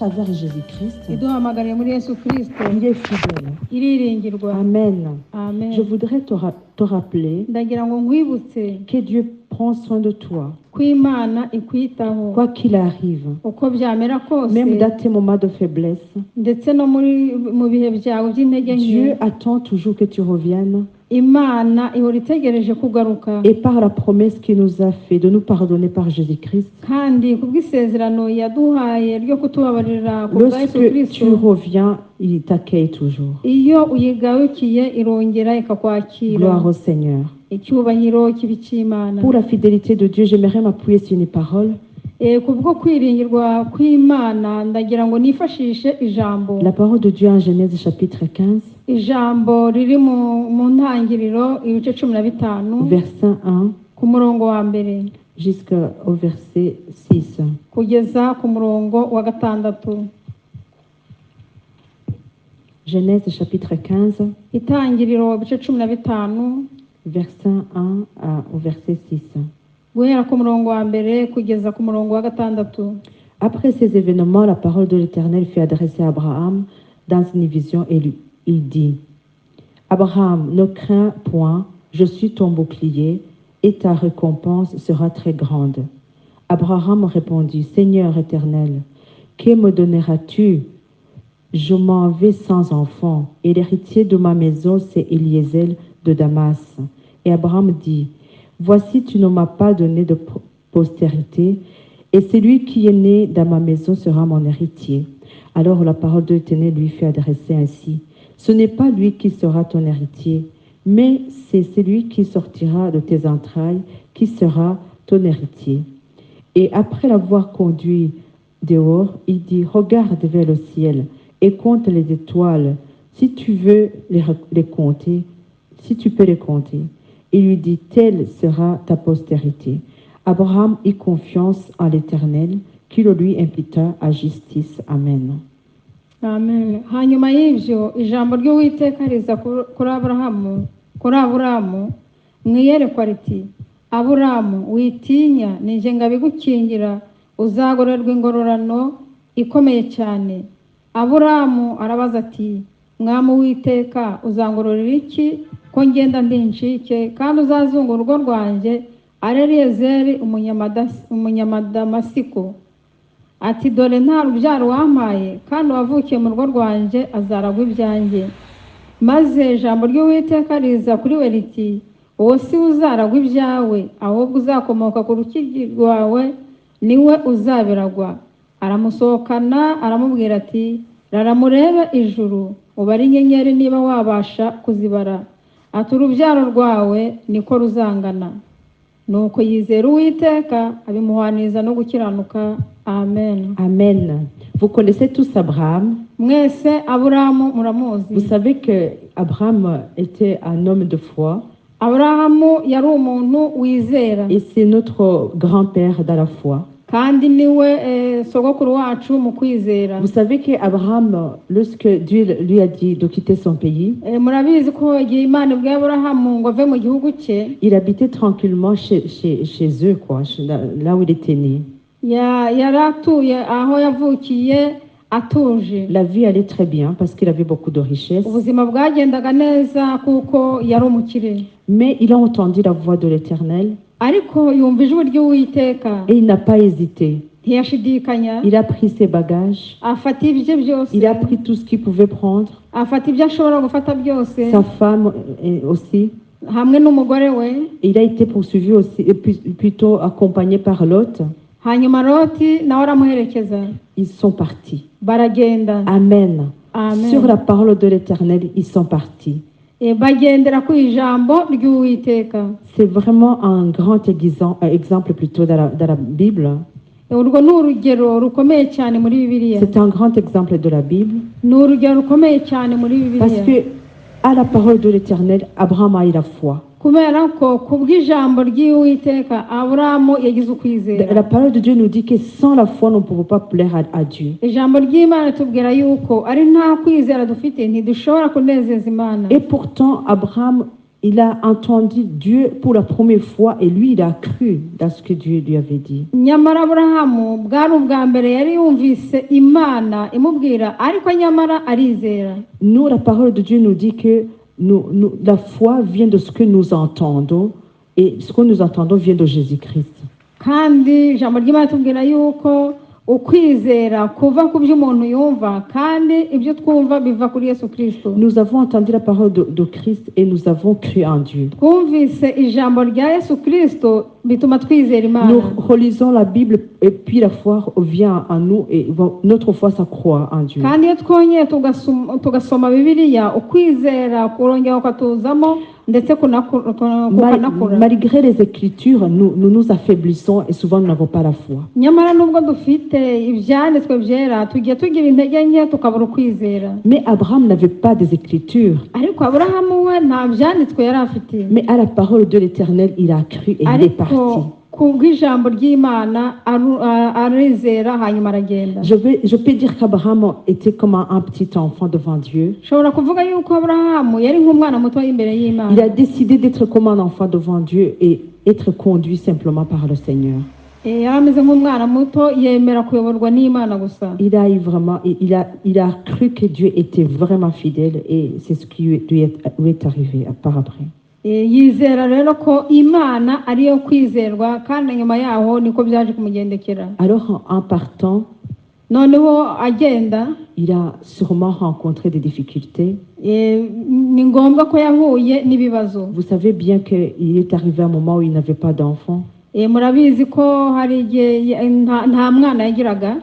travers Jésus-Christ. iduhamagariye muri Yesu Kristo Il est fidèle. iriringirwa. Amen. Amen. Je voudrais te rappeler ndagira ngo nkwibutse que Dieu prend soin de toi, ko Imana ikwitaho quoi qu'il arrive. uko byamera kose, Même dans tes moments de faiblesse, ndetse no mu bihe byawe by'intege nke. Dieu attend toujours que tu reviennes. Imana ihora itegereje kugaruka, Et par la promesse qu'il nous a fait de nous pardonner par Jésus-Christ, kandi kubw'isezerano yaduhaye ryo kutubabarira ku bwa Yesu lorsque Kristo, tu reviens, il t'accueille toujours. iyo uyigarukiye irongera ikakwakira. Gloire au Seigneur. icyubahiro kibi cy'Imana. Pour la fidélité de Dieu, j'aimerais m'appuyer sur une parole. Kubwo kwiringirwa kw'Imana ndagira ngo nifashishe ijambo. La parole de Dieu en Genèse chapitre 15, Ijambo riri mu ntangiriro ibice 15 verset 1 ku murongo wa mbere jusqu'au verset 6. kugeza ku murongo wa 6. Genèse chapitre 15, Itangiriro ibice 15 verset 1 au verset 6. guhera ku murongo wa mbere kugeza ku murongo wa 6. Après ces événements, la parole de l'Éternel fut adressée à Abraham dans une vision et il dit: Abraham, ne crains point, je suis ton bouclier et ta récompense sera très grande. Abraham répondit: Seigneur éternel, que me donneras-tu? Je m'en vais sans enfant, et l'héritier de ma maison, c'est Eliezer de Damas. Et Abraham dit: Voici, tu ne m'as pas donné de postérité, et celui qui est né dans ma maison sera mon héritier. Alors la parole de l'Éternel lui fut adressée ainsi: Ce n'est pas lui qui sera ton héritier, mais c'est celui qui sortira de tes entrailles qui sera ton héritier. Et après l'avoir conduit dehors, il dit: Regarde vers le ciel et compte les étoiles, si tu veux les compter, si tu peux les compter. Il lui dit: Telle sera ta postérité. Abraham eut confiance en l'Éternel, qui le lui imputa à justice. Amen. Amen. Hanyuma y'ivyo ijambo ry'Uwiteka riza kuri Aburamu mwiyerekwa riti: Aburamu, witinya, nije ngabigukingira, uzagororerwa ingororano ikomeye cyane. Aburamu arabaza ati: Mwami Uwiteka, uzangororera iki ko ngenda ndi incike, kandi uzazunga urugo rwanjye ari Eliyezeri umunyamadamasiko? Ati: Dore nta rubyaro wampaye, kandi uwavukiye mu rugo rwanjye azaragwa ibyanjye. Maze ijambo ry'Uwiteka riza kuri we riti: Uwo si uzaragwa ibyawe, ahubwo uzakomoka ku rukiri rwawe niwe uzabiragwa. Aramusohokana aramubwira ati: Rara murebe ijuru, ubare inyenyeri niba wabasha kuzibara. Ati: Urubyaro rwawe niko ruzangana. Nuko yizera Uwiteka, abimuhwaniza no gukiranuka. Amen. Amen. Vous connaissez tous Abraham. Mwese Aburamu muramuzi. Vous savez que Abraham était un homme de foi. Aburahamu yari umuntu wizera. Et c'est notre grand-père dans la foi. Kandi niwe sogokuru wacu mu kwizera. Vous savez que Abraham, lorsque Dieu lui a dit de quitter son pays, murabizi ko igihe Imana ibwiye Aburahamu ngo ave mu gihugu cye, il habitait tranquillement chez eux, quoi, là où il était né. Yari atuye aho yavukiye atuje. La vie allait très bien parce qu'il avait beaucoup de richesses. Ubuzima bwagendaga neza kuko yari umukire. Mais il a entendu la voix de l'Éternel. Ariko yumva ijwi ry'Uwiteka. Et il n'a pas hésité. Ntiyashidikanya. Il a pris ses bagages. Afata ibye byose. Il a pris tout ce qu'il pouvait prendre. Afata ibyo ashobora gufata byose. Sa femme aussi. Hamwe n'umugore we. Il a été poursuivi aussi, et plutôt accompagné par Lot. Hanyuma Loti nawe aramuherekeza. Ils sont partis. Baragenda. Amen. Amen. Sur la parole de l'Éternel, ils sont partis. Bagendera ku ijambo ry'Uwiteka. C'est vraiment un grand exemple plutôt dans la Bible. Urwo ni urugero rukomeye cyane muri Bibiliya. C'est un grand exemple de la Bible. Ni urugero rukomeye cyane muri Bibiliya. Parce que à la parole de l'Éternel, Abraham a eu la foi. Kubera ko kubw'ijambo ry'Uwiteka Aburamu yagize ukwizera. La parole de Dieu nous dit que sans la foi, nous ne pouvons pas plaire à Dieu. Ijambo ry'Imana tubwira yuko ari nta kwizera dufite ntidushobora kunezeza Imana. Et pourtant, Abraham, il a entendu Dieu pour la première fois et lui, il a cru dans ce que Dieu lui avait dit. nyamara aburahamu bwari ubwa mbere yari yumvise imana imubwira ariko nyamara arizera. Nous, la parole de Dieu nous dit que la foi vient de ce que nous entendons et ce que nous entendons vient de Jésus-Christ. kandi ijambo ry'Imana tubwira yuko ukwizera kuva ku byo umuntu yumva kandi ibyo twumva biva kuri Yesu Kristo. Nous avons entendu la parole de Christ et nous avons cru en Dieu. twumvise ijambo rya Yesu Kristo bituma twizera Nous Imana. relisons la Bible et puis la foi vient en nous et notre foi s'accroît en Dieu. kandi iyo twongeye tugasoma Bibiliya ukwizera kurongera ukatuzamo ndetse kukanakura. Malgré les Écritures, nous nous affaiblissons et souvent nous n'avons pas la foi. nyamara nubwo dufite ibyanditswe byera tugiye tugira intege nke tukabura ukwizera. Mais Abraham n'avait pas des Écritures. ariko Aburahamu we nta byanditswe yari afite. Mais à la parole de l'Éternel, il a cru et il est parti. kubw'ijambo ry'Imana arizera hanyuma aragenda. Je peux dire qu'Abraham était comme un petit enfant devant Dieu. nshobora kuvuga yuko Aburahamu yari nk'umwana muto imbere y'Imana. Il a décidé d'être comme un enfant devant Dieu et être conduit simplement par le Seigneur. yari ameze nk'umwana muto yemera kuyoborwa n'Imana gusa. Il a eu vraiment, il a cru que Dieu était vraiment fidèle et c'est ce qui lui est arrivé par après. yizera rero ko Imana ariyo kwizerwa kandi nyuma yaho niko byaje kumugendekera. Alors en partant, noneho agenda, il a sûrement rencontré des difficultés. ni ngombwa ko yahuye n'ibibazo. Vous savez bien qu'il est arrivé un moment où il n'avait pas d'enfant. murabizi ko hari igihe nta mwana yagiraga.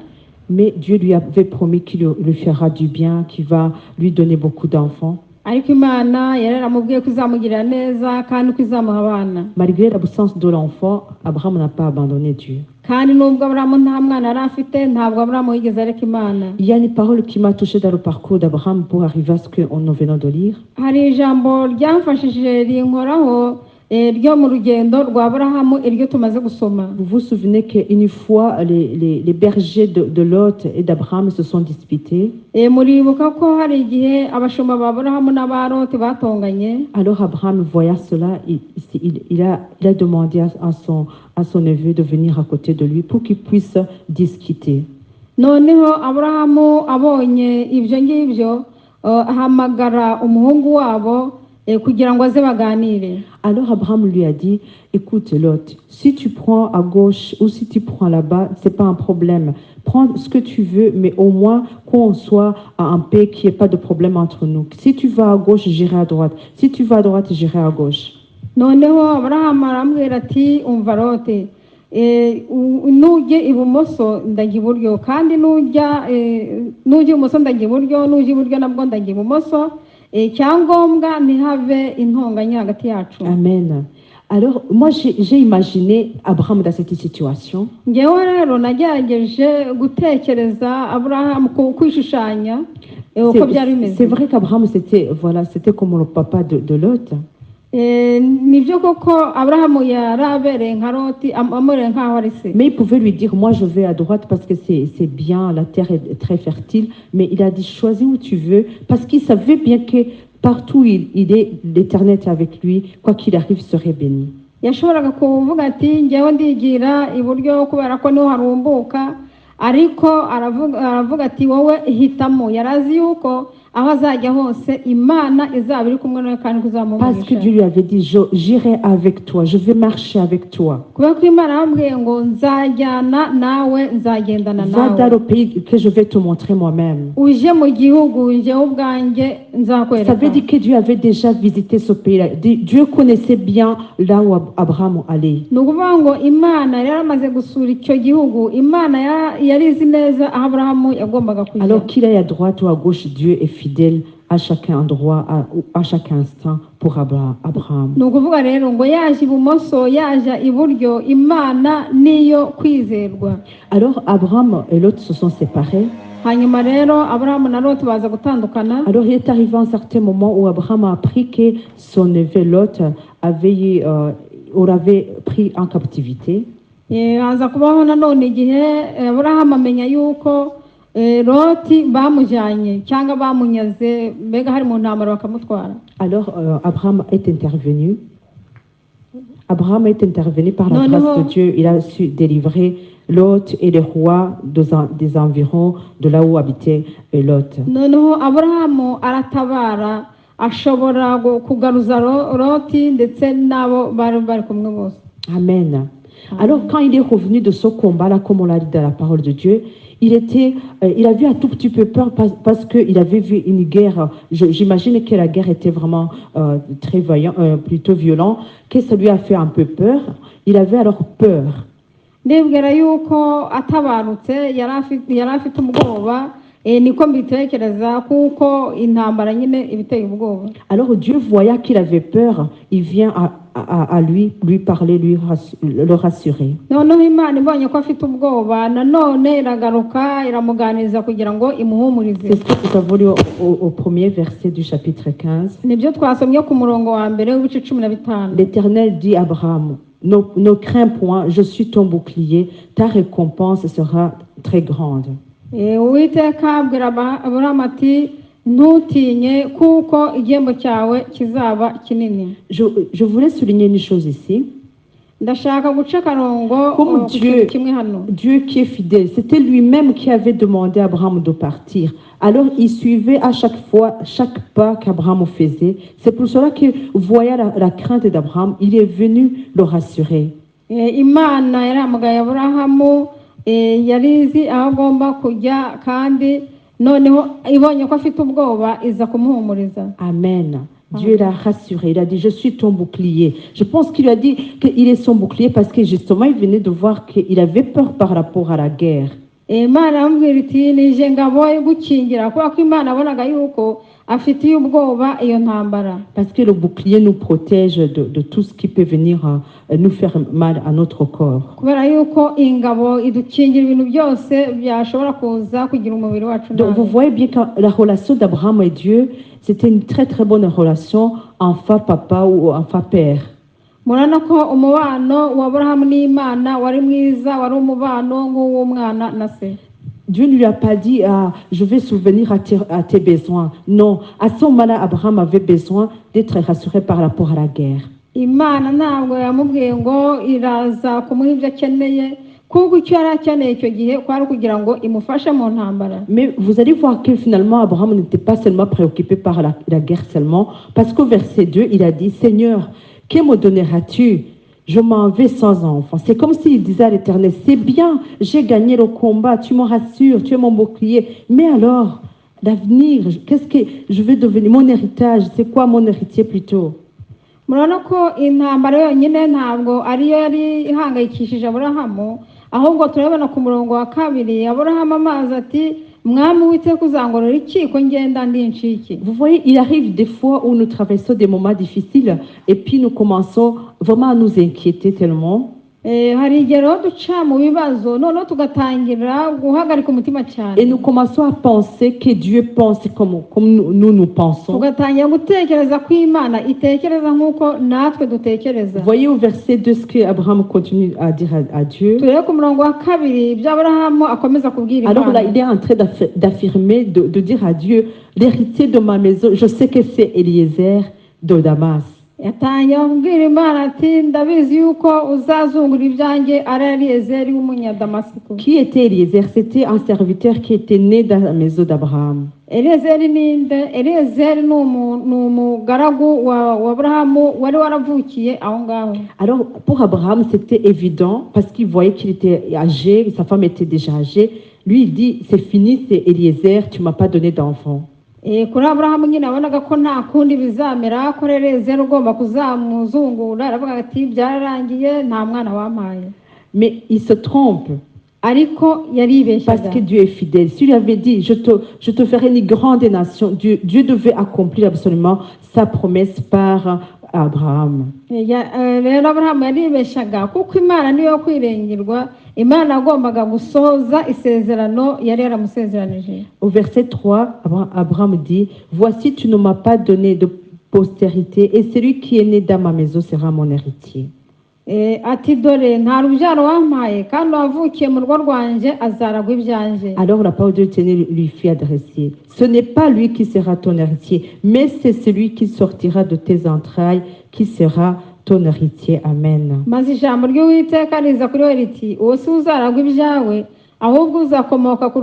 Mais Dieu lui avait promis qu'il lui fera du bien, qu'il va lui donner beaucoup d'enfants. ariko Imana yari yaramubwiye ko izamugirira neza kandi ko izamuha abana. Malgré l'absence de l'enfant, Abraham n'a pas abandonné Dieu. kandi nubwo Aburahamu nta mwana yari afite ntabwo Aburahamu yigeze areka Imana. Il y a une parole qui m'a touchée dans le parcours d'Abraham pour arriver à ce que nous venons de lire. hari ijambo ryamfashije rinkoraho ryo mu rugendo rwa Aburahamu iryo tumaze gusoma. Vous vous souvenez qu'une fois les bergers de Lot et d'Abraham se sont disputés. muribuka ko hari igihe abashumba ba Aburahamu n'aba Loti batonganye. Alors Abraham, voyant cela, il a demandé à son neveu de venir à côté de lui pour qu'il puisse discuter. noneho Aburahamu abonye ibyo ngibyo ahamagara umuhungu wabo kugira ngo aze baganire. Alors Abraham lui a dit, écoute Lot, si tu prends à gauche ou si tu prends là-bas, c'est pas un problème. Prends ce que tu veux, mais au moins qu'on soit en paix, qu'il n'y ait pas de problème entre nous. Si tu vas à gauche, j'irai à droite. Si tu vas à droite, j'irai à gauche. noneho Aburahamu arambwira ati umva Lote, nujye ibumoso ndajya iburyo kandi nujya ibumoso ndajya iburyo, nujya iburyo nabwo ndajya ibumoso, cyangombwa ntihave intonganya hagati yacu. Amen. Alors, moi, j'ai imaginé Abraham dans cette situation. ngewe rero nagerageje gutekereza Aburahamu kwishushanya uko byari bimeze. C'est vrai qu'Abraham, c'était comme le papa de Lot. nibyo koko Aburahamu yarabereye nka Loti, amureye nk'aho ari se. Mais il pouvait lui dire, moi je vais à droite parce que c'est bien, la terre est très fertile. Mais il a dit, choisis où tu veux, parce qu'il savait bien que partout où il est, l'Éternel est avec lui, quoi qu'il arrive, serait béni. yashoboraga kuvuga ati ngewe ndigira iburyo kubera ko niho harumbuka, ariko aravuga ati wowe hitamo. yarazi yuko aho azajya hose Imana izaba iri kumwe nawe kandi kuzamugisha. Parce que Dieu lui avait dit, j'irai avec toi, je vais marcher avec toi. kubera ko Imana yambwiye ngo nzajyana nawe, nzagendana Va dans nawe. le pays que je vais te montrer moi-même. uje mu gihugu njyewe ubwanjye Ça veut nzakwereka. dire que Dieu avait déjà visité ce pays-là. Dieu connaissait bien là où Abraham allait. ni ukuvuga ngo Imana yari yaramaze gusura icyo gihugu. Imana yari izi neza aho Aburahamu yagombaga kujya. Alors qu'il aille à droite ou à gauche, Dieu est fidèle à chaque endroit, à chaque instant pour Abraham. ni ukuvuga rero ngo yaje ibumoso yaje iburyo, Imana niyo kwizerwa. Alors Abraham et Lot se sont séparés. hanyuma rero Aburahamu na Loti baza gutandukana. Alors il est arrivé un certain moment où Abraham a appris que son neveu Lot aurait pris en captivité. haza kubaho nanone igihe Aburahamu amenya yuko loti bamujyanye cyangwa bamunyaze mbega hari mu ntambara bakamutwara. Alors Abraham est intervenu. Abraham est intervenu par la Non, grâce non. de Dieu. Il a su délivrer Lot et les rois des environs de là où habitait Lot. Noneho aburahamu aratabara ashobora kugaruza loti ndetse n'abo bari kumwe bose. Amen. Alors quand il est revenu de ce combat-là, comme on l'a dit dans la parole de Dieu, il avait un tout petit peu peur parce qu'il avait vu une guerre. J'imagine que la guerre était vraiment très plutôt violente, que ça lui a fait un peu peur. Il avait alors peur. Ndibwira yuko atabarutse yari afite ubwoba, niko mbitekereza kuko intambara nyine ibiteye ubwoba. Alors Dieu voyait qu'il avait peur, il vient à lui parler, le rassurer. Noneho Imana ibonye ko afite ubwoba, nanone iragaruka iramuganiriza kugira ngo imuhumurize. C'est ce que nous avons lu au premier verset du chapitre 15. Nibyo twasomye ku murongo wa mbere w'ibice 15. L'Éternel dit à Abraham, ne crains point, je suis ton bouclier, ta récompense sera très grande. Uwiteka abwira Aburahamu ati ntutinye kuko igihembo cyawe kizaba kinini. Je voulais souligner une chose ici. Ndashaka guca akarongo Comme kimwe hano. Dieu qui est fidèle, c'était lui-même qui avait demandé à Abraham de partir. Alors il suivait à chaque fois, chaque pas qu'Abraham faisait. C'est pour cela que, voyant la crainte d'Abraham, il est venu le rassurer. Imana yaramugaye Aburahamu, yarizi aho agomba kujya kandi noneho ibonye ko afite ubwoba iza kumuhumuriza. Amen. Dieu l'a rassuré, il a dit, je suis ton bouclier. Je pense qu'il lui a dit qu'il est son bouclier parce que justement, il venait de voir qu'il avait peur par rapport à la guerre. Imana yamubwira iti nije ngabo yo gukingira kuko ko Imana abonaga yuko afitiye ubwoba iyo ntambara. Parce que le bouclier nous protège de tout ce qui peut venir nous faire mal à notre corps. Kubera yuko ingabo idukingira ibintu byose byashobora kuza kugira umubiri wacu. Donc vous voyez bien que la relation d'Abraham et Dieu, c'était une très très bonne relation, enfant-papa ou enfant-père. Murana ko umubano wa Aburahamu n'Imana wari mwiza, wari umubano nk'uw'umwana na se. Dieu ne lui a pas dit je vais souvenir à tes besoins. Non, à ce moment-là, Abraham avait besoin d'être rassuré par rapport à la guerre. Imana ntabwo yamubwiye ngo iraza kumuha ibyo akeneye kuko icyo yari akeneye icyo gihe kwari kugira ngo imufashe mu ntambara. Mais vous allez voir que finalement Abraham n'était pas seulement préoccupé par la guerre seulement, parce qu'au verset 2, il a dit, Seigneur, que me donneras-tu? Je m'en vais sans enfant. C'est comme s'il disait à l'Éternel, c'est bien, j'ai gagné le combat, tu me rassures, tu es mon bouclier. Mais alors, l'avenir, qu'est-ce que je vais devenir? Mon héritage, c'est quoi mon héritier plutôt? Murabona ko intambara yonyine ntabwo ariyo yari ihangayikishije Aburahamu, ahubwo turabona ku murongo wa kabiri Aburahamu amazi ati mwami w'Uwiteka uzangorora iki ko ngenda ndi incike. Vous voyez, il arrive des fois où nous traversons des moments difficiles et puis nous commençons vraiment à nous inquiéter tellement. Hari igihe rero duca mu bibazo noneho tugatangira guhagarika umutima cyane. Et nous commençons à penser que Dieu pense comme nous pensons. Tugatangira gutekereza ko Imana itekereza nk'uko natwe dutekereza. Voyez au verset 2 ce que Abraham continue à dire à Dieu. Turebe ku murongo wa kabiri ibyo Aburahamu akomeza kubwira Imana. Alors là, il est en train d'affirmer, de dire à Dieu, l'héritier de ma maison, je sais que c'est Eliezer de Damas. Yatangira kubwira Imana ati ndabizi yuko uzazungura ibyanjye ari Eliyezeri w'umunyadamasiko. Qui était Eliezer? C'était un serviteur qui était né dans la maison d'Abraham. Eliyezeri ninde? Eliyezeri ni umugaragu wa Aburahamu wari waravukiye aho ngaho. Alors pour Abraham, c'était évident parce qu'il voyait qu'il était âgé, sa femme était déjà âgée. Lui, il dit, c'est fini, c'est Eliezer, tu m'as pas donné d'enfant. Kuri Aburahamu nyine abonaga ko nta kundi bizamera ko Eliyezeri ugomba kuzamuzungura, aravuga ati byararangiye nta mwana wampaye. Mais il se trompe. Ariko yaribeshyaga. Parce que Dieu est fidèle. S'il lui avait dit, je te ferai une grande nation, Dieu devait accomplir absolument sa promesse par Abraham. Rero Aburahamu yaribeshyaga kuko Imana niyo yo kwirengirwa, Imana agombaga gusohoza isezerano yari yaramusezeranije. Au verset 3, Abraham dit, voici tu ne m'as pas donné de postérité et celui qui est né dans ma maison sera mon héritier. ati dore nta rubyaro wampaye kandi wavukiye mu rugo rwanjye azaragwa ibyanjye. Alors la parole de l'Éternel lui fit adresser. Ce n'est pas lui qui sera ton héritier, mais c'est celui qui sortira de tes entrailles qui sera ton héritier. Amen. maze ijambo ry'Uwiteka riza kuri we riti uwo si uzaragwa ibyawe ahubwo uzakomoka ku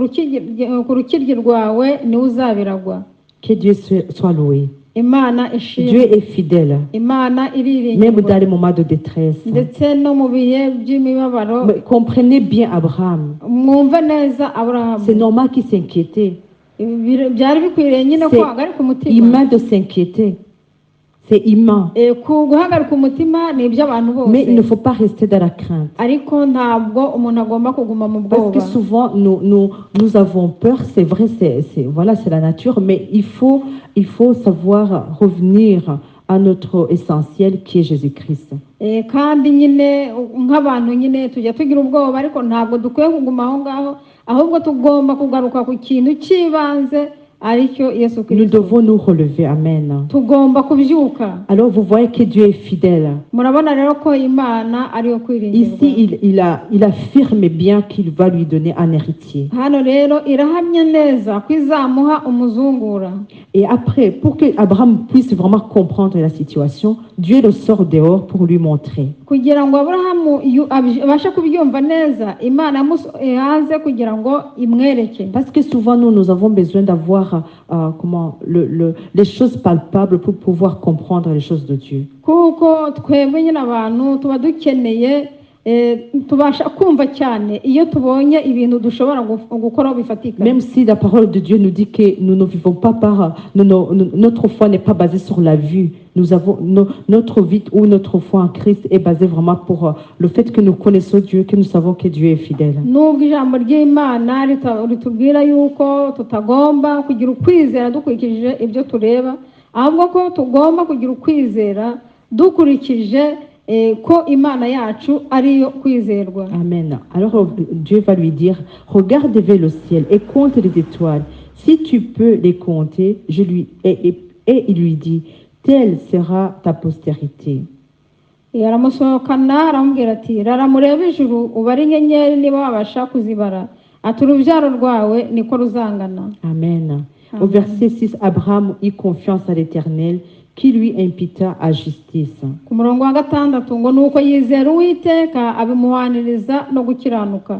rukiryi rwawe niwe uzabiragwa. Que Dieu soit loué. Imana Dieu ishimwe. est fidèle, Imana même iriringirwa dans les moments de détresse. ndetse no mu bihe by'imibabaro. Mais comprenez bien Abraham. Mwumve neza Aburahamu. C'est normal qu'il s'inquiétait. Byari bikwiriye nyine ko C'est hagarika umutima. humain de s'inquiéter. C'est humain. Ku guhagarika umutima ni iby'abantu Mais il ne bose, faut pas rester dans la crainte. ariko ntabwo umuntu agomba kuguma mu Parce que bwoba. souvent, nous avons peur, c'est vrai, voilà, c'est la nature, mais il faut savoir revenir à notre essentiel qui est Jésus-Christ. Kandi nyine nk'abantu nyine tujya tugira ubwoba, ariko ntabwo dukwiye kuguma aho ngaho, ahubwo tugomba kugaruka ku kintu cy'ibanze aricyo Yesu Nous Kristo. devons nous relever. Amen. Tugomba kubyuka. Alors, vous voyez que Dieu est fidèle. Murabona rero ko Imana ariyo kwiringirwa. Ici, il affirme bien qu'il va lui donner un héritier. Hano rero irahamya neza ko izamuha umuzungura. Et après, pour que Abraham puisse vraiment comprendre la situation, Dieu le sort dehors pour lui montrer. Kugira ngo Aburahamu abashe kubyumva neza, Imana yaze kugira ngo imwereke. Parce que souvent, nous avons besoin d'avoir les choses palpables pour pouvoir comprendre les choses de Dieu. Kuko twebwe nyine abantu tuba dukeneye tubasha kumva cyane iyo tubonye ibintu dushobora gukora bifatika. Même si la parole de Dieu nous dit que nous ne vivons pas notre foi n'est pas basée sur la vue. Nous avons notre vie ou notre foi en Christ est basée vraiment pour le fait que nous connaissons Dieu, que nous savons que Dieu est fidèle. Nubwo ijambo ry'Imana ritubwira yuko tutagomba kugira ukwizera dukurikije ibyo tureba, ahubwo ko tugomba kugira ukwizera dukurikije ko Imana yacu ariyo kwizerwa. Amen. Alors Dieu va lui dire, regarde vers le ciel et compte les étoiles. Si tu peux les compter, et il lui dit, telle sera ta postérité. Aramusohokana aramubwira ati rara murebe ijuru ubare inyenyeri niba wabasha kuzibara, ati urubyaro rwawe niko ruzangana. Amen. Au verset 6, Abraham eut confiance à l'Éternel qui lui impita à justice. Ku murongo wa gatandatu ngo nuko yizera Uwiteka abimuhaniriza no gukiranuka.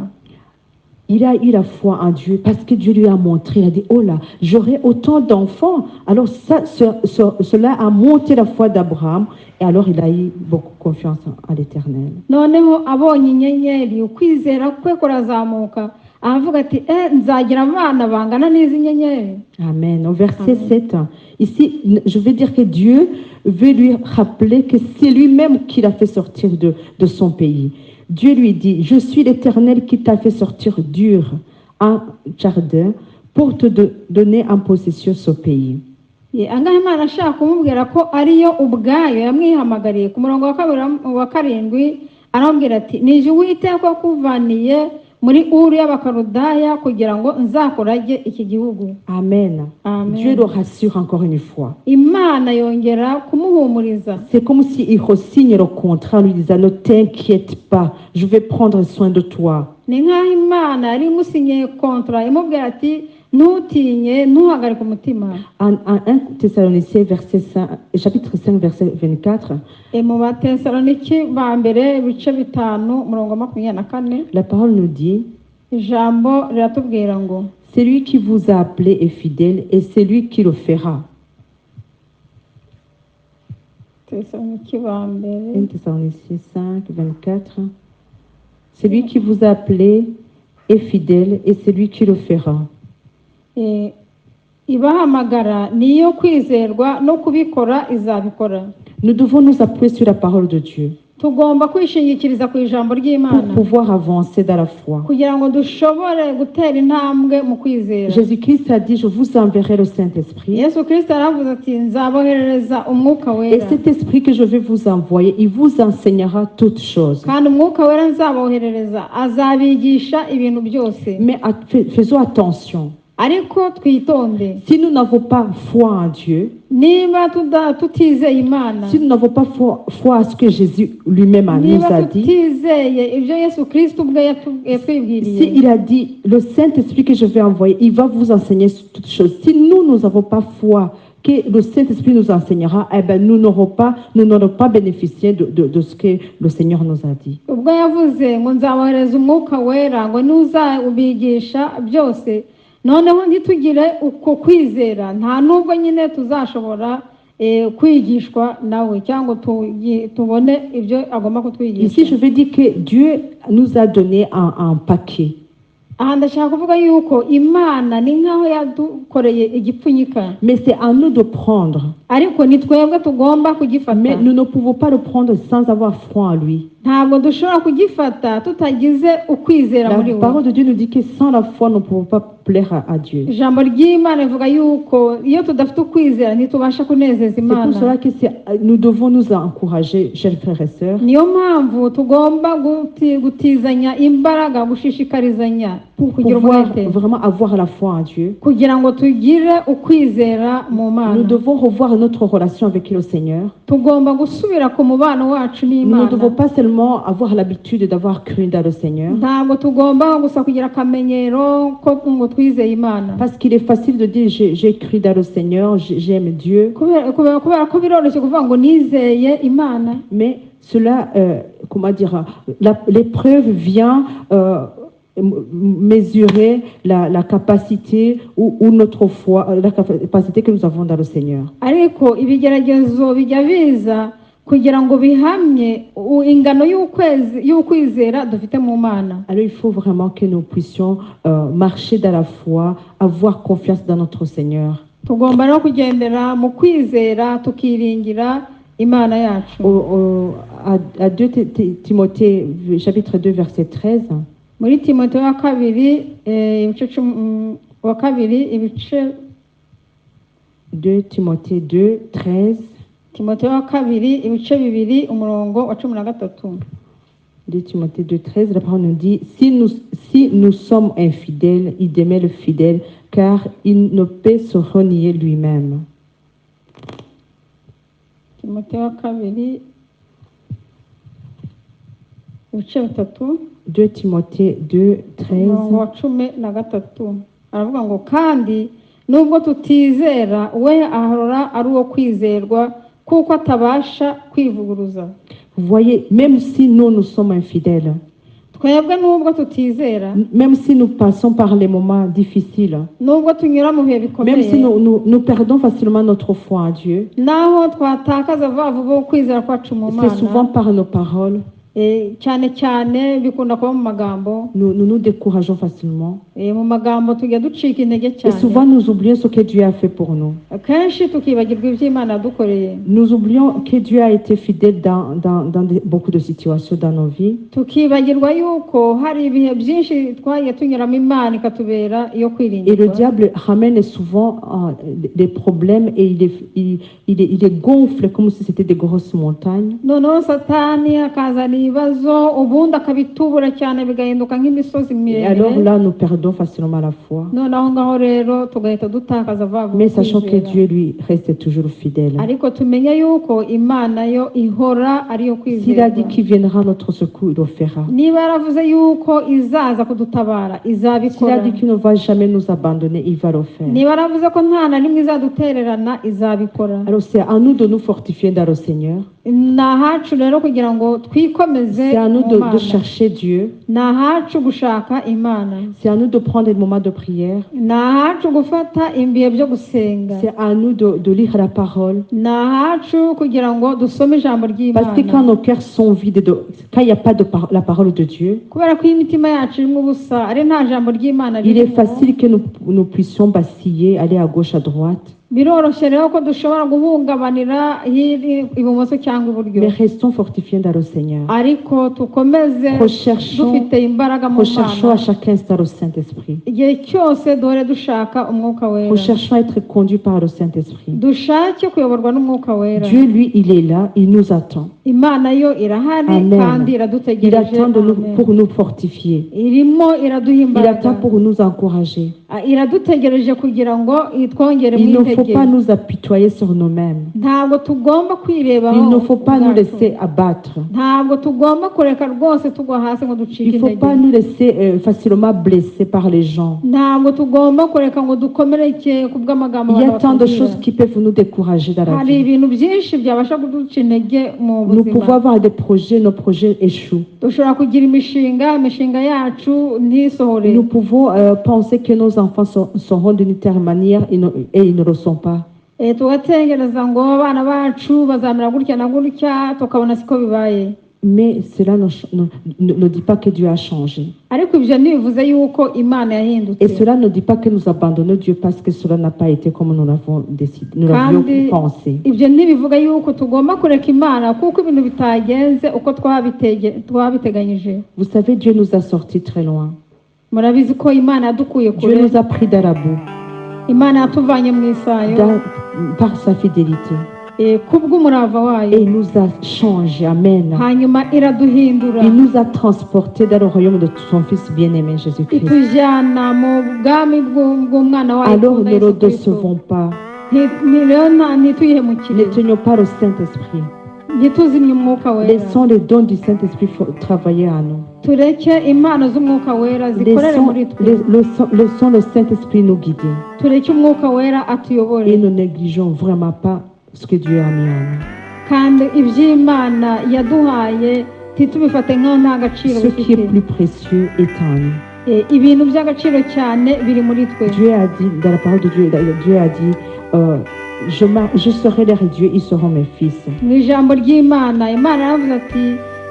Il a eu la foi en Dieu parce que Dieu lui a montré, il a dit, oh là, j'aurai autant d'enfants. Alors cela a monté la foi d'Abraham et alors il a eu beaucoup confiance en l'Éternel. Noneho abonye inyenyeri ukwizera kwe kurazamuka aravuga ati nzagira abana bangana n'izi nyenyeri. Amen. Au verset 7, ici, je veux dire que Dieu veut lui rappeler que c'est lui-même qui l'a fait sortir de son pays. Dieu lui dit, je suis l'Éternel qui t'a fait sortir d'Ur, un jardin, pour te donner en possession ce pays. Angahe Imana ashaka kumubwira ko ariyo ubwayo yamwihamagariye. Ku murongo wa karindwi arambwira ati nije Uwiteka wakuvaniye muri Uru y'Abakaludaya kugira ngo nzakurage iki gihugu. Amen. Amen. Dieu le rassure encore une fois. Imana yongera kumuhumuriza. C'est comme s'il resigne le contrat en lui disant, ne t'inquiète pas, je vais prendre soin de toi. Ni nkaho Imana yari imusinyiye kontra imubwira ati ntutinye ntuhagarike umutima. En 1 Thessaloniciens chapitre 5 verset 24, Mu Batesaloniki ba mbere ibice 5 murongo 24, la parole nous dit, ijambo riratubwira ngo celui qui vous a appelé est fidèle et c'est lui qui le fera. Tesaloniki ba mbere 1 Thessaloniciens 5, 24. Celui qui vous a appelé est fidèle et c'est lui qui le fera. Ibahamagara niyo kwizerwa no kubikora izabikora. Nous devons nous appuyer sur la parole de Dieu Tugomba kwishingikiriza ku ijambo pour ry'Imana pouvoir avancer dans la foi. kugira ngo dushobore gutera intambwe mu kwizera. Jésus-Christ a dit, je vous enverrai le Saint-Esprit. Yesu Kristo aravuze ati nzaboherereza umwuka Et wera, cet esprit que je vais vous envoyer, il vous enseignera toutes choses. kandi umwuka wera nzaboherereza azabigisha ibintu byose. Mais faisons attention. ariko twitonde Si nous n'avons pas foi en Dieu, niba tutizeye imana, si nous n'avons pas foi à ce que Jésus lui-même nous niba a dit, tutizeye ibyo Yesu Kristo ubwe yatwibwiriye, s'il a dit, le Saint-Esprit que je vais envoyer, il va vous enseigner toutes choses. Si nous n'avons pas foi que le Saint-Esprit nous enseignera, eh ben, nous n'aurons pas bénéficié de ce que le Seigneur nous a dit. ubwo yavuze ngo nzabohereza umwuka wera ngo nuzabigisha byose, noneho ntitugire uko kwizera, nta nubwo nyine tuzashobora kwigishwa nawe cyangwa tubone ibyo agomba kutwigisha. Ici, je veux dire que Dieu nous a donné un paquet. Aha ndashaka kuvuga yuko imana ni nk'aho yadukoreye igipfunyika, Mais c'est à nous de prendre. ariko ni twebwe tugomba kugifata. Mais nous ne pouvons pas le prendre sans avoir foi en lui. ntabwo dushobora kugifata tutagize ukwizera muri La we. parole de Dieu nous dit que sans la foi, nous ne pouvons pas plaire à Dieu. Ijambo ry'Imana rivuga yuko iyo tudafite ukwizera ntitubasha kunezeza C'est pour Imana. cela que nous devons nous encourager, chers frères et sœurs, Niyo mpamvu tugomba gutizanya imbaraga, gushishikarizanya pour kugira pouvoir umwete, vraiment avoir la foi en Dieu. kugira ngo tugire ukwizera mu Nous Mana. devons revoir notre relation avec le Seigneur. Tugomba gusubira ku mubano wacu Nous ne n'Imana. devons pas seulement avoir l'habitude d'avoir cru dans le Seigneur. Ntabwo tugomba gusa kugira akamenyero ko ngo twizeye Imana, Parce qu'il est facile de dire j'ai cru dans le Seigneur, j'aime Dieu. kubera ko biroroshye kuvuga ngo nizeye Imana. Mais cela, comment dire, l'épreuve vient mesurer la capacité ou notre foi, la capacité que nous avons dans le Seigneur. Ariko ibigeragezo bijya biza kugira ngo bihamye ingano y'ukwizera dufite mu Mana. Alors il faut vraiment que nous puissions marcher dans la foi, avoir confiance dans notre Seigneur. Tugomba no kugendera mu kwizera tukiringira Imana yacu. À 2 Timothée chapitre 2 verset 13. Muri Timoteyo wa kabiri ibice 2 Timothée 2 13. Timoteyo wa kabiri ibice bibiri umurongo wa 13. 2 Timothée 2 13, la parole nous dit, si nous sommes infidèles, il demeure le fidèle, car il ne peut se renier lui-même. Timoteyo wa kabiri ibice bitatu 2 Timothée 2 umurongo wa 13. 13 aravuga ngo kandi nubwo tutizera we ahora ari uwo kwizerwa kuko atabasha kwivuguruza. Vous voyez, même si nous sommes infidèles, Twebwe nubwo tutizera, même si nous passons par les moments difficiles, nubwo tunyura mu bihe même si bikomeye, nous perdons facilement notre foi en Dieu, naho twatakaza vuba ukwizera kwacu mu c'est souvent Mana, par nos paroles, cyane cyane bikunda kuba mu magambo. nous décourageons facilement. Mu magambo tujya ducika intege Et souvent cyane, nous oublions ce que Dieu a fait pour nous. kenshi tukibagirwa ibyo Imana yadukoreye, Nous oublions que Dieu a été fidèle dans beaucoup de situations dans nos vies. tukibagirwa yuko hari ibihe byinshi twagiye tunyuramo Imana ikatubera iyo Et le kwiringirwa. diable ramène souvent des problèmes et il les gonfle comme si c'était des grosses montagnes. Noneho Satani akazana ibibazo ubundi akabitubura cyane bigahinduka nk'imisozi Et alors miremire. là, nous perdons facilement la foi. Noneho ngaho rero tugahita dutakaza vuba Mais sachant que ukwizera. Dieu, lui, reste toujours fidèle. Ariko tumenye yuko Imana yo ihora ariyo S'il a dit kwizerwa. qu'il viendra à notre secours, il le fera. Niba yaravuze yuko izaza kudutabara S'il a izabikora. dit qu'il ne va jamais nous abandonner, il va le faire. Niba yaravuze ko nta na rimwe izadutererana izabikora. Alors c'est à nous de nous fortifier dans le Seigneur. Ni ahacu rero kugira ngo twikomeze C'est à nous mu Mana. de chercher Dieu. Ni ahacu gushaka Imana. C'est à nous de prendre des moments de prière. Ni ahacu gufata ibihe byo gusenga. C'est à nous de lire la parole. Ni ahacu kugira ngo dusome ijambo Parce que quand ry'Imana. nos cœurs sont vides, quand il n'y a pas de la parole de Dieu, Kubera ko iyo imitima yacu irimo ubusa ari nta jambo ry'Imana il est ririmo, facile que nous puissions vaciller, aller à gauche, à droite. biroroshye rero ko dushobora guhungabanira ibumoso cyangwa iburyo. Mais restons fortifiés dans le Seigneur. Ariko tukomeze Recherchons dufite imbaraga mu à Mana. chaque instant le Saint-Esprit. Igihe cyose duhore dushaka umwuka wera. Recherchons à être conduits par le Saint-Esprit. Dushake kuyoborwa n'umwuka wera. Dieu, lui, il est là, il nous attend. Imana yo irahari Amen. kandi Il iradutegereje. attend Amen. pour nous fortifier. Irimo iraduha Il imbaraga. attend pour nous encourager. Iradutegereje kugira ngo itwongere Il mu ne faut intege. pas nous apitoyer sur nous-mêmes. Ntabwo tugomba kwirebaho. Il ne faut pas nous ubwacu. laisser abattre. Ntabwo tugomba kureka rwose tugwa hasi ngo ducike Il ne faut intege. pas nous laisser facilement blesser par les gens. Ntabwo tugomba kureka ngo dukomereke ku bw'amagambo Il y a abantu tant de batubwira. choses qui peuvent nous décourager dans la Hari vie. ibintu byinshi byabasha kuduca intege mu Nous pouvons buzima. avoir des projets, nos projets échouent. Dushobora kugira imishinga yacu ntisohore. Nous pouvons penser que nos enfants seront d'une telle manière et ils ne le sont pas. Tugategereza ngo abana bacu bazamera gutya na gutya tukabona siko bibaye. Mais cela ne dit pas que Dieu a changé. Ariko ibyo ntibivuze yuko Imana yahindutse. Et cela ne dit pas que nous abandonnons Dieu parce que cela n'a pas été comme nous l'avons décidé, nous l'avions Kandi pensé. ibyo ntibivuga yuko tugomba kureka Imana kuko ibintu bitagenze uko twabiteganyije. Vous savez, Dieu nous a sortis très loin. Murabizi ko Imana yadukuye Dieu kure. nous a pris dans la boue Imana yatuvanye mu isayo par sa fidélité. kubw'umurava Et wayo. il nous a changés. Amen. Hanyuma iraduhindura. Il nous a transportés dans le royaume de son Fils bien-aimé Jésus-Christ. Itujyana mu bwami bw'umwana wayo. Alors ne le décevons pas. Ntituyihemukire. Ne tenons pas le Saint-Esprit. Ntituzimye umwuka wera. Laissons les dons du Saint-Esprit travailler à nous. Tureke impano z'umwuka wera zikorere muri twe. Laissons le Saint-Esprit nous guider. Tureke umwuka wera Et atuyobore. ne négligeons vraiment pas ce que Dieu a mis en nous. Kandi iby'Imana yaduhaye ntitubifate nk'aho nta gaciro Ce qui est bifite. plus précieux est en nous. Ibintu by'agaciro cyane biri muri twe. Dieu a dit, dans la parole de Dieu, Dieu a dit, je serai leur Dieu, ils seront mes fils. Mu ijambo ry'Imana, Imana yaravuze ati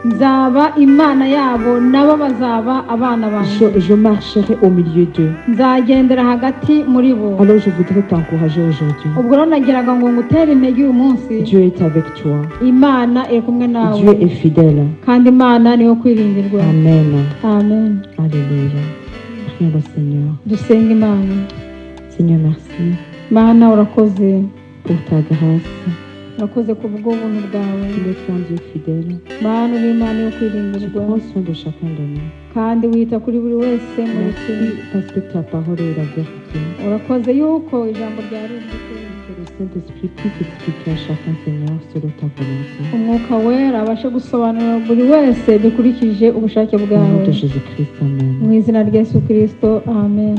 nzaba Imana yabo nabo bazaba abana banjye. Je marcherai au milieu d'eux. Nzagendera hagati muri bo. Alors je voudrais t'encourager aujourd'hui. Ubwo rero nagiraga ngo ngutere intege uyu munsi. Dieu est avec toi. Imana iri kumwe nawe. Dieu est fidèle. Kandi Imana niyo kwiringirwa. Amen. Amen. Alléluia. Prions le Seigneur. Dusenga Imana. Seigneur, merci Mana urakoze. pour ta grâce. Urakoze ku bw'ubuntu bwawe. Tu es un Dieu fidèle. Mana uri Imana yo Tu kwiringirwa. prends soin de chacun de nous. Kandi wita kuri buri wese muri twe. Merci parce que ta parole est la vérité. Urakoze yuko ijambo rya Rindutse. Que le Saint-Esprit puisse expliquer à chacun, Seigneur, selon ta volonté. Umwuka wera abashe gusobanurira buri wese dukurikije ubushake Au nom bwawe. de Jésus-Christ, Amen. Mu izina rya Yesu Kristo, amen.